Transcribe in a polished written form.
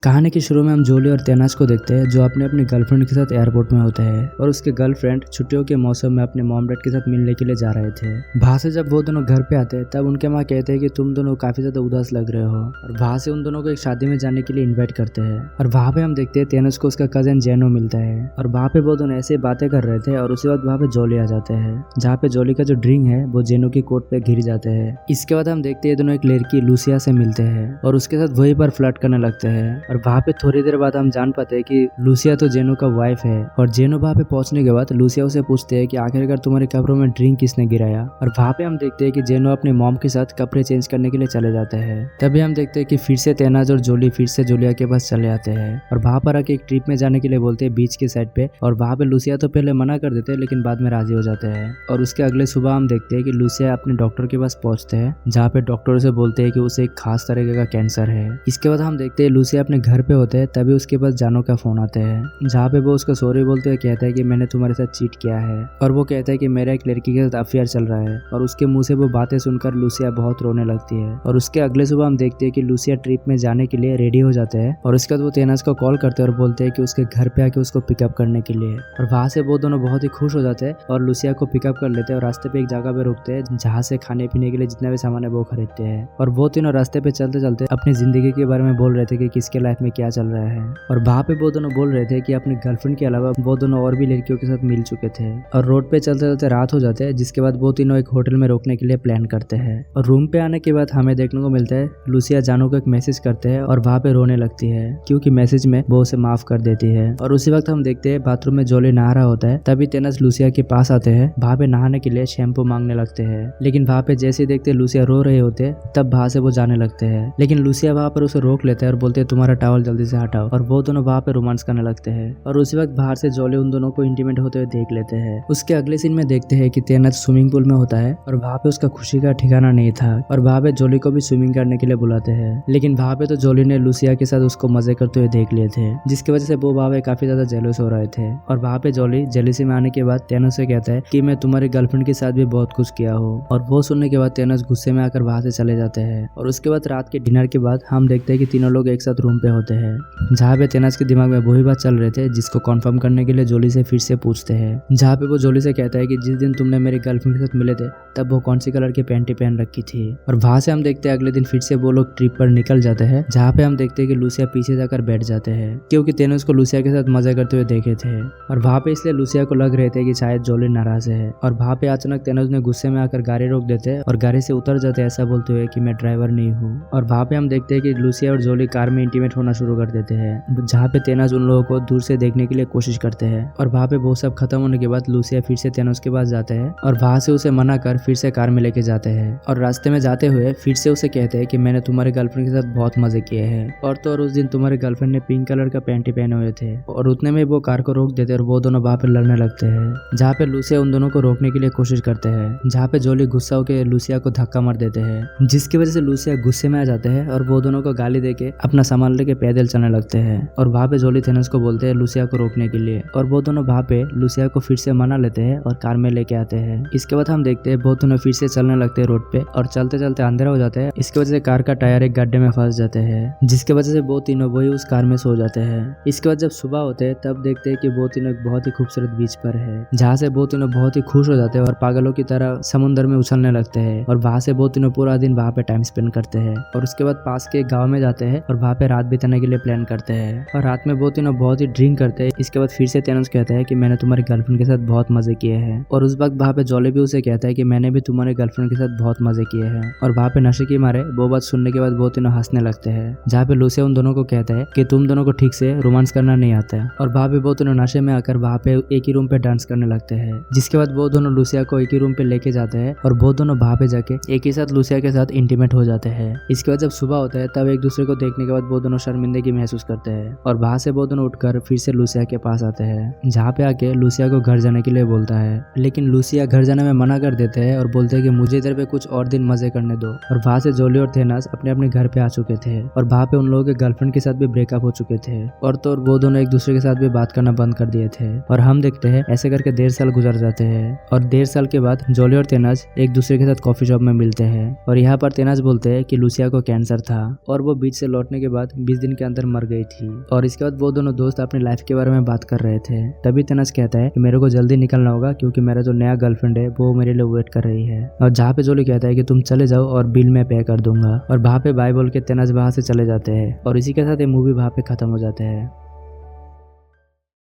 कहानी के शुरू में हम जोली और तेनाज को देखते हैं जो अपने अपनी गर्लफ्रेंड के साथ एयरपोर्ट में होते हैं और उसके गर्लफ्रेंड छुट्टियों के मौसम में अपने मॉम डैड के साथ मिलने के लिए जा रहे थे। वहां से जब वो दोनों घर पे आते हैं तब उनके माँ कहते हैं कि तुम दोनों काफी ज्यादा उदास लग रहे हो और वहां से उन दोनों को एक शादी में जाने के लिए इन्वाइट करते हैं। और वहां पे हम देखते हैं तेनाज को उसका कजन जेनो मिलता है और वहां पे वो दोनों ऐसे बातें कर रहे थे और उसके बाद वहां पे जोली आ जाते हैं जहाँ पे जोली का जो ड्रिंक है वो जेनो की कोट पे गिर जाते हैं। इसके बाद हम देखते हैं दोनों एक लड़की लूसिया से मिलते हैं और उसके साथ वहीं पर फ्लर्ट करने लगते हैं और वहां पे थोड़ी देर बाद हम जान पाते हैं कि लूसिया तो जेनो का वाइफ है। और जेनो वहां पे पहुंचने के बाद लूसिया उसे पूछते हैं कि आखिरकार तुम्हारे कपड़ों में ड्रिंक किसने गिराया। और वहां पे हम देखते हैं कि जेनो अपने मॉम के साथ कपड़े चेंज करने के लिए चले जाते हैं। तभी हम देखते हैं कि फिर से तेनाज और जोली फिर से जोलिया के पास चले आते हैं और वहां पर आके एक ट्रिप में जाने के लिए बोलते हैं बीच के साइड पे। और वहां पे लूसिया तो पहले मना कर देते हैं लेकिन बाद में राजी हो जाते हैं। और उसके अगले सुबह हम देखते हैं कि लूसिया अपने डॉक्टर के पास पहुंचते हैं जहाँ पे डॉक्टर उसे बोलते हैं कि उसे एक खास तरीके का कैंसर है। इसके बाद हम देखते हैं लूसिया अपने घर पे होते हैं तभी उसके पास जानू का फोन आता है जहाँ पे वो उसको सॉरी बोलते हुए कहता है कि मैंने तुम्हारे साथ चीट किया है। और वो कहता है कि मेरा एक लड़की के साथ अफेयर चल रहा है और उसके मुंह से वो बातें सुनकर लूसिया बहुत रोने लगती है। और उसके अगले सुबह हम देखते हैं कि लूसिया ट्रिप में जाने के लिए रेडी हो जाते हैं और उसके बाद वो तेनाज को कॉल करते हैं और बोलते हैं कि उसके घर पे आके उसको पिकअप करने के लिए। और वहां से वो दोनों बहुत ही खुश हो जाते हैं और लूसिया को पिकअप कर लेते हैं और रास्ते पे एक जगह पे रुकते हैं जहाँ से खाने पीने के लिए जितना भी सामान है वो खरीदते हैं। और वो तीनों रास्ते पे चलते चलते अपनी जिंदगी के बारे में बोल रहे थे कि किसके लाइफ में क्या चल रहा है। और वहाँ पे वो दोनों बोल रहे थे कि अपनी गर्लफ्रेंड के अलावा वो दोनों और भी लड़कियों के साथ मिल चुके थे। और रोड पे चलते चलते रात हो जाते हैं जिसके बाद वो तीनों एक होटल में रोकने के लिए प्लान करते हैं। और रूम पे आने के बाद हमें देखने को मिलता है लूसिया जानू को एक मैसेज करते हैं और वहाँ पे रोने लगती है क्योंकि मैसेज में वो उसे माफ कर देती है। और उसी वक्त हम देखते हैं बाथरूम में जोली नहा रहा होता है तभी तेनाज लूसिया के पास आते हैं। वहाँ पे नहाने के लिए शैम्पू मांगने लगते हैं लेकिन वहाँ पे जैसे ही देखते लूसिया रो रहे होते तब वहाँ से वो जाने लगते हैं। लेकिन लूसिया वहाँ पर उसे रोक लेता है और बोलते हैं तुम्हारा टॉवल जल्दी से हटाओ। और वो दोनों वहाँ पे रोमांस करने लगते हैं और उसी वक्त बाहर से जोली उन दोनों को इंटीमेट होते हुए देख लेते हैं। उसके अगले सीन में देखते हैं कि तेनाज स्विमिंग पूल में होता है और वहाँ पे उसका खुशी का ठिकाना नहीं था और वहाँ पे जोली को भी स्विमिंग करने के लिए बुलाते हैं। लेकिन वहाँ पे तो जोली ने लूसिया के साथ उसको मजे करते हुए देख लिए थे जिसकी वजह से वो वहाँ पे काफी ज्यादा जेलस हो रहे थे। और वहाँ पे जोली जेलसी में आने के बाद तेनाज से कहता है कि मैं तुम्हारी गर्लफ्रेंड के साथ भी बहुत कुछ किया हूँ। और वो सुनने के बाद तेनाज गुस्से में आकर वहाँ से चले जाते हैं। और उसके बाद रात के डिनर के बाद हम देखते हैं कि तीनों लोग एक साथ रूम पे होते हैं जहाँ पे तेनाज के दिमाग में वही बात चल रहे थे जिसको कंफर्म करने के लिए जोली से फिर से पूछते हैं। जहाँ पे वो जोली से कहता है कि जिस दिन तुमने मेरी गर्लफ्रेंड के साथ मिले थे तब वो कौन सी कलर की पैंटी पहन रखी थी। और वहां से हम देखते हैं अगले दिन फिर से वो लोग ट्रिप पर निकल जाते हैं जहाँ पे हम देखते हैं कि लूसिया पीछे जाकर बैठ जाते हैं क्योंकि तेनाज को लूसिया के साथ मजे करते हुए देखे थे। और वहाँ पे इसलिए लूसिया को लग रहे थे कि शायद जोली नाराज है। और वहाँ पे अचानक तेनाज ने गुस्से में आकर गाड़ी रोक देते हैं और गाड़ी से उतर जाते हैं ऐसा बोलते हुए कि मैं ड्राइवर नहीं हूँ। और वहाँ पे हम देखते हैं कि लूसिया और जोली कार में इंटीमेट होना शुरू कर देते हैं जहाँ पे तेनाज उन लोगों को दूर से देखने के लिए कोशिश करते हैं। और वहाँ पे वो सब खत्म होने के बाद लूसिया फिर से तेनाज के पास जाते हैं और वहाँ से उसे मना कर फिर से कार में लेके जाते हैं। और रास्ते में जाते हुए फिर से उसे कहते हैं कि मैंने तुम्हारे गर्लफ्रेंड के साथ बहुत मजे किए हैं। और तो और उस दिन तुम्हारे गर्लफ्रेंड ने पिंक कलर का पैंटी पहने हुए थे। और उतने में वो कार को रोक देते और वो दोनों वहाँ पे लड़ने लगते हैं जहाँ पे लूसिया उन दोनों को रोकने के लिए कोशिश करते हैं जहाँ पे जोली गुस्सा होकर लूसिया को धक्का मार देते हैं जिसकी वजह से लूसिया गुस्से में आ जाते हैं और वो दोनों को गाली देके अपना सामान लेके पैदल चलने लगते हैं। और वहाँ पे जोली तेनाज को बोलते हैं लूसिया को रोकने के लिए और वो दोनों वहाँ पे लूसिया को फिर से मना लेते हैं और कार में लेके आते हैं। इसके बाद हम देखते हैं वो दोनों फिर से चलने लगते हैं रोड पे और चलते चलते अंधेरा हो जाता है। इसकी वजह से कार का टायर एक गड्ढे में फंस जाते हैं जिसकी वजह से वो तीनों वही उस कार में सो जाते हैं। इसके बाद जब सुबह होते हैं तब देखते हैं कि वो तीनों एक बहुत ही खूबसूरत बीच पर है जहाँ से वो तीनों बहुत ही खुश हो जाते हैं और पागलों की तरह समुद्र में उछलने लगते हैं। और वहाँ से वो तीनों पूरा दिन वहाँ पे टाइम स्पेंड करते हैं और उसके बाद पास के गाँव में जाते हैं और वहाँ पे रात बिताने के लिए प्लान करते हैं। और रात में वो तीनों बहुत ही ड्रिंक करते हैं। इसके बाद फिर से तेनाज कहता है कि मैंने तुम्हारी गर्लफ्रेंड के साथ बहुत मजे किए हैं। और उस वक्त वहाँ पे जोली भी उसे कहता है कि मैंने भी तुम्हारे गर्लफ्रेंड के साथ बहुत मजे किए हैं। और वहाँ पे नशे के मारे वो बात सुनने के बाद वो तीनों हंसने लगते हैं जहाँ पे लूसिया उन दोनों को कहता है कि तुम दोनों को ठीक से रोमांस करना नहीं आता है। और वहाँ पे वो दोनों नशे में आकर वहाँ पे एक ही रूम पे डांस करने लगते हैं जिसके बाद वो दोनों लूसिया को एक ही रूम पे लेके जाते हैं और वो दोनों वहाँ पे जाके एक ही साथ लूसिया के साथ इंटीमेट हो जाते हैं। इसके बाद जब सुबह होता है तब एक दूसरे को देखने के बाद वो दोनों शर्मिंदगी महसूस करते हैं और वहाँ से वो दोनों उठकर फिर से लूसिया के पास आते हैं जहाँ पे आके लूसिया को घर जाने के लिए बोलता है। लेकिन लूसिया घर जाने में मना कर देते हैं और बोलते हैं कि मुझे इधर पे कुछ और दिन मजे करने दो। और वहाँ से जोली और तेनाज अपने अपने घर पे आ चुके थे और वहाँ पे उन लोगों के गर्लफ्रेंड के साथ भी ब्रेकअप हो चुके थे। और तो वो दोनों एक दूसरे के साथ भी बात करना बंद कर दिए थे। और हम देखते हैं ऐसे करके 1.5 साल गुजर जाते हैं और 1.5 साल के बाद जोली और तेनाज एक दूसरे के साथ कॉफी शॉप में मिलते हैं। और यहाँ पर तेनाज बोलते हैं कि लूसिया को कैंसर था। और वो बीच से लौटने के बाद 20 दिन के अंदर मर गई थी। और इसके बाद वो दोनों दोस्त अपनी लाइफ के बारे में बात कर रहे थे। तभी तेनस कहता है कि मेरे को जल्दी निकलना होगा क्योंकि मेरा जो नया गर्लफ्रेंड है वो मेरे लिए वेट कर रही है। और जहाँ पे जोली कहता है कि तुम चले जाओ और बिल मैं पे कर दूंगा। और वहाँ पे बाय बोल के तेनस वहाँ से चले जाते हैं और इसी के साथ ये मूवी वहाँ पे खत्म हो जाता है।